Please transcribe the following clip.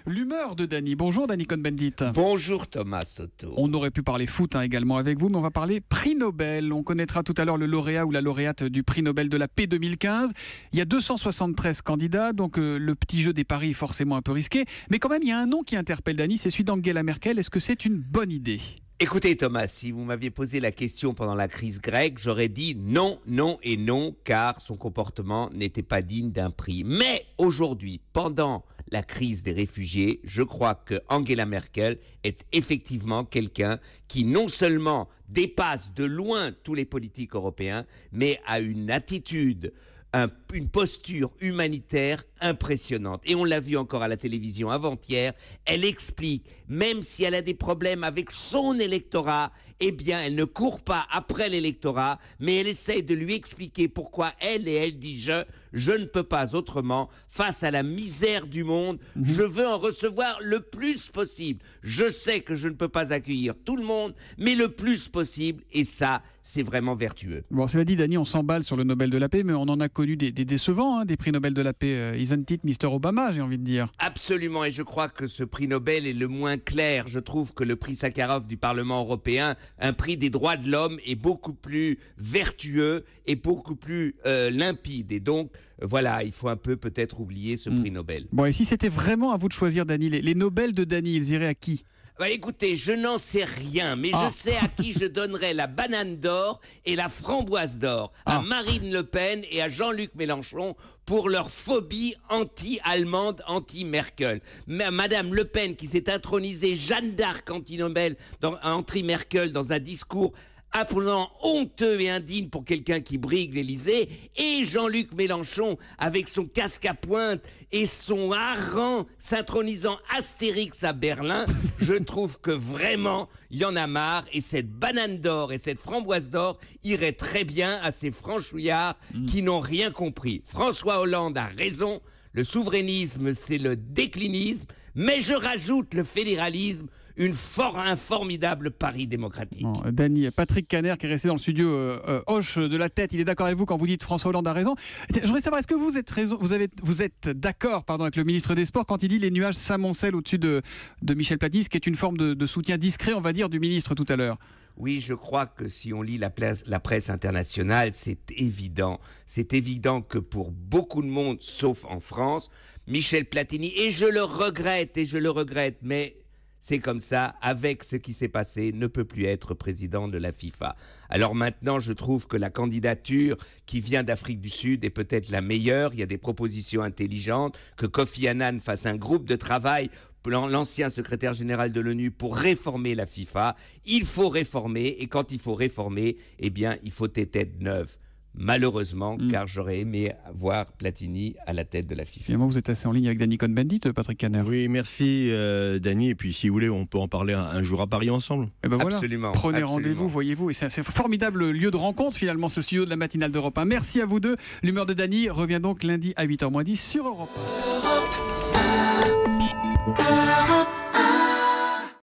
L'humeur de Dany. Bonjour Dany Cohn-Bendit. Bonjour Thomas Soto. On aurait pu parler foot également avec vous, mais on va parler prix Nobel. On connaîtra tout à l'heure le lauréat ou la lauréate du prix Nobel de la paix 2015. Il y a 273 candidats, donc le petit jeu des paris est forcément un peu risqué. Mais quand même, il y a un nom qui interpelle Dany, c'est celui d'Angela Merkel. Est-ce que c'est une bonne idée ? Écoutez Thomas, si vous m'aviez posé la question pendant la crise grecque, j'aurais dit non, non et non, car son comportement n'était pas digne d'un prix. Mais aujourd'hui, pendant la crise des réfugiés, je crois que Angela Merkel est effectivement quelqu'un qui non seulement dépasse de loin tous les politiques européens, mais a une attitude, une posture humanitaire impressionnante. Et on l'a vu encore à la télévision avant-hier, elle explique, même si elle a des problèmes avec son électorat, eh bien elle ne court pas après l'électorat, mais elle essaye de lui expliquer pourquoi elle dit je ne peux pas autrement, face à la misère du monde, je veux en recevoir le plus possible. Je sais que je ne peux pas accueillir tout le monde, mais le plus possible, et ça, c'est vraiment vertueux. Bon, cela dit, Dany, on s'emballe sur le Nobel de la paix, mais on en a connu des décevants, des prix Nobel de la paix. Isn't it Mr. Obama, j'ai envie de dire. Absolument, et je crois que ce prix Nobel est le moins clair. Je trouve que le prix Sakharov du Parlement européen, un prix des droits de l'homme, est beaucoup plus vertueux et beaucoup plus limpide. Et donc, voilà, il faut un peu peut-être oublier ce prix Nobel. Bon, et si c'était vraiment à vous de choisir, Dany, les Nobel de Dany, ils iraient à qui ? Bah écoutez, je n'en sais rien, mais je sais à qui je donnerais la banane d'or et la framboise d'or. À Marine Le Pen et à Jean-Luc Mélenchon pour leur phobie anti-allemande, anti-Merkel. Madame Le Pen qui s'est intronisée Jeanne d'Arc anti-Nobel, anti-Merkel dans un discours appelant honteux et indigne pour quelqu'un qui brigue l'Élysée, et Jean-Luc Mélenchon avec son casque à pointe et son hareng s'intronisant Astérix à Berlin. Je trouve que vraiment il y en a marre, et cette banane d'or et cette framboise d'or iraient très bien à ces franchouillards qui n'ont rien compris. François Hollande a raison, le souverainisme c'est le déclinisme, mais je rajoute le fédéralisme, un formidable pari démocratique. Bon, Dany, Patrick Caner qui est resté dans le studio hoche de la tête, il est d'accord avec vous quand vous dites François Hollande a raison. Je voudrais savoir, est-ce que vous êtes d'accord avec le ministre des Sports quand il dit les nuages s'amoncellent au-dessus de Michel Platini, ce qui est une forme de soutien discret, on va dire, du ministre tout à l'heure? Oui, je crois que si on lit la presse internationale, c'est évident. C'est évident que pour beaucoup de monde, sauf en France, Michel Platini, et je le regrette, mais c'est comme ça, avec ce qui s'est passé, ne peut plus être président de la FIFA. Alors maintenant, je trouve que la candidature qui vient d'Afrique du Sud est peut-être la meilleure. Il y a des propositions intelligentes, que Kofi Annan fasse un groupe de travail, l'ancien secrétaire général de l'ONU, pour réformer la FIFA. Il faut réformer, et quand il faut réformer, eh bien, il faut des têtes neuves. Malheureusement, car j'aurais aimé voir Platini à la tête de la FIFA. Finalement, vous êtes assez en ligne avec Dany Cohn-Bendit, Patrick Caner. Oui, merci Dany. Et puis, si vous voulez, on peut en parler un jour à Paris ensemble. Et ben voilà. Absolument. Prenez absolument. rendez-vous, voyez-vous. Et c'est un formidable lieu de rencontre, finalement, ce studio de la matinale d'Europe 1. Merci à vous deux. L'humeur de Dany revient donc lundi à 8h moins 10 sur Europe 1.